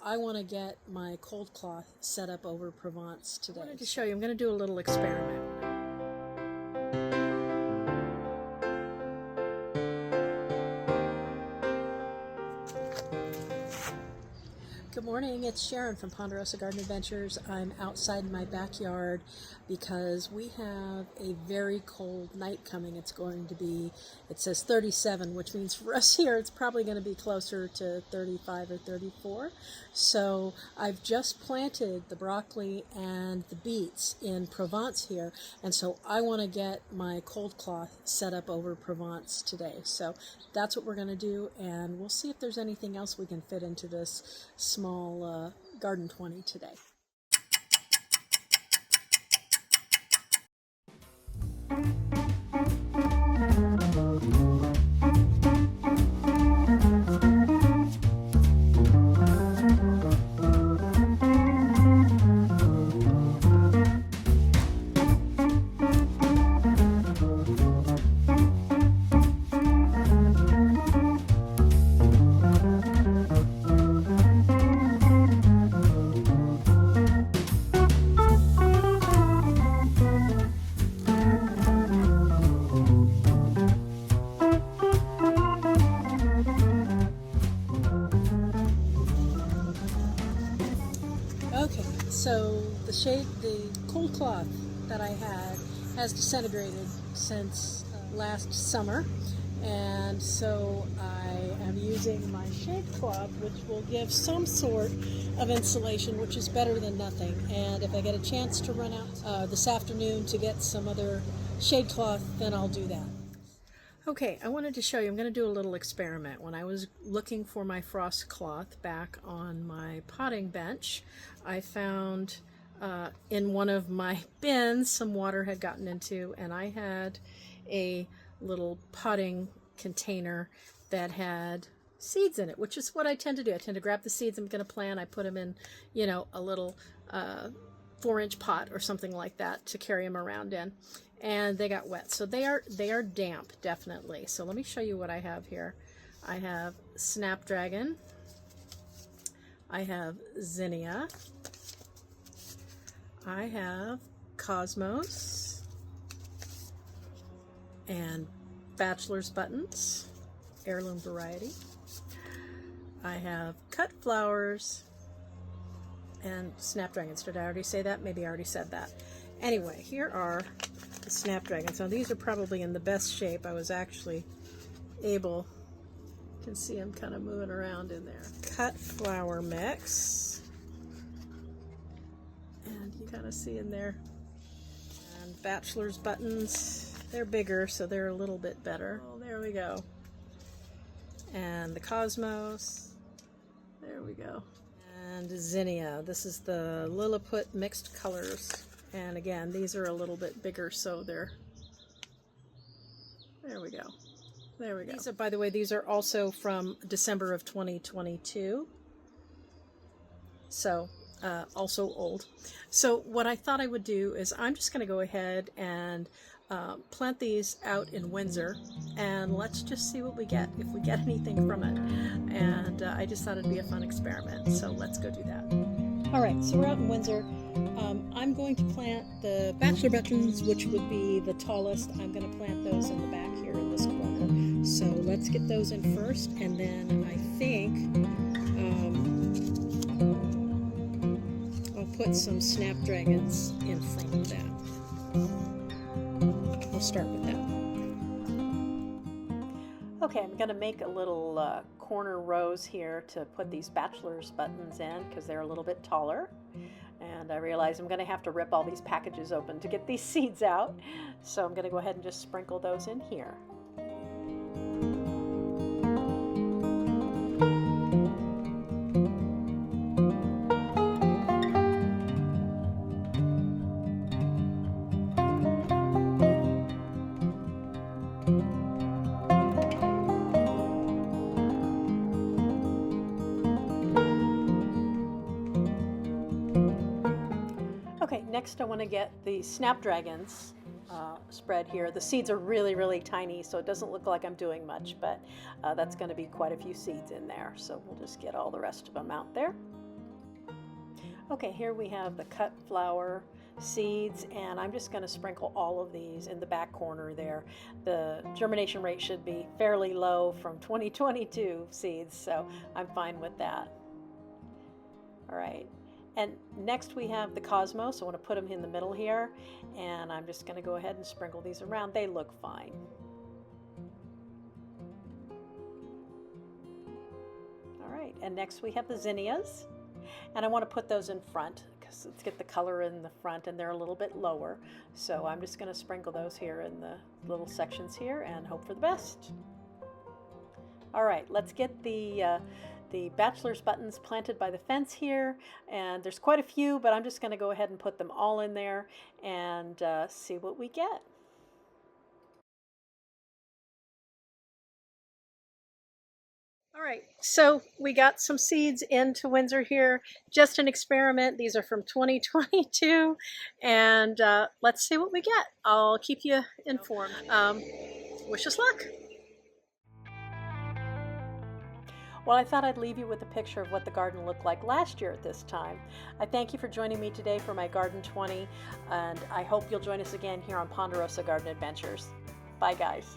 I want to get my cold cloth set up over Provence today. I wanted to show you, I'm going to do a little experiment. Good morning, it's Sharon from Ponderosa Garden Adventures. I'm outside in my backyard because we have a very cold night coming. It's going to be, it says 37, which means for us here it's probably going to be closer to 35 or 34. So I've just planted the broccoli and the beets in Provence here, and so I want to get my cold cloth set up over Provence today. So that's what we're going to do, and we'll see if there's anything else we can fit into this small Garden 20 today. Okay, so the cold cloth that I had has disintegrated since last summer, and so I am using my shade cloth, which will give some sort of insulation, which is better than nothing. And if I get a chance to run out this afternoon to get some other shade cloth, then I'll do that. Okay, I wanted to show you, I'm going to do a little experiment. When I was looking for my frost cloth back on my potting bench, I found in one of my bins some water had gotten into, and I had a little potting container that had seeds in it, which is what I tend to do. I tend to grab the seeds I'm going to plant, I put them in, you know, a little 4-inch pot or something like that to carry them around in. And they got wet, so they are damp, definitely. So let me show you what I have here. I have snapdragon, I have zinnia, I have cosmos, and bachelor's buttons, heirloom variety. I have cut flowers and snapdragons. Did I already say that? Maybe I already said that. Anyway, here are the snapdragons. Now these are probably in the best shape. I was actually able, you can see them kind of moving around in there. Cut flower mix, and you kind of see in there. And bachelor's buttons, they're bigger, so they're a little bit better. Oh, there we go. And the cosmos, there we go. And zinnia, this is the Lilliput mixed colors. And again, these are a little bit bigger, so there we go. There we go. These are, by the way, these are also from December of 2022. So, also old. So what I thought I would do is I'm just going to go ahead and plant these out in Windsor, and let's just see what we get, if we get anything from it. And I just thought it'd be a fun experiment, so let's go do that. All right, so we're out in Windsor. I'm going to plant the bachelor buttons, which would be the tallest. I'm going to plant those in the back here in this corner. So let's get those in first, and then I think I'll put some snapdragons in front of that. We'll start with that. Okay, I'm going to make a little corner rows here to put these bachelor's buttons in because they're a little bit taller. And I realize I'm going to have to rip all these packages open to get these seeds out. So I'm going to go ahead and just sprinkle those in here. Okay, next I want to get the snapdragons spread here. The seeds are really, really tiny, so it doesn't look like I'm doing much, but that's going to be quite a few seeds in there. So we'll just get all the rest of them out there. Okay, here we have the cut flower seeds, and I'm just going to sprinkle all of these in the back corner there. The germination rate should be fairly low from 2022 seeds, so I'm fine with that. All right, and next we have the cosmos. I want to put them in the middle here, and I'm just going to go ahead and sprinkle these around. They look fine. All right, and next we have the zinnias. And I want to put those in front because let's get the color in the front, and they're a little bit lower. So I'm just going to sprinkle those here in the little sections here and hope for the best. All right, let's get the bachelor's buttons planted by the fence here. And there's quite a few, but I'm just going to go ahead and put them all in there and see what we get. All right, so we got some seeds into Windsor here, just an experiment. These are from 2022, and let's see what we get. I'll keep you informed. Wish us luck. Well, I thought I'd leave you with a picture of what the garden looked like last year at this time. I thank you for joining me today for my Garden 20, and I hope you'll join us again here on Ponderosa Garden Adventures. Bye, guys.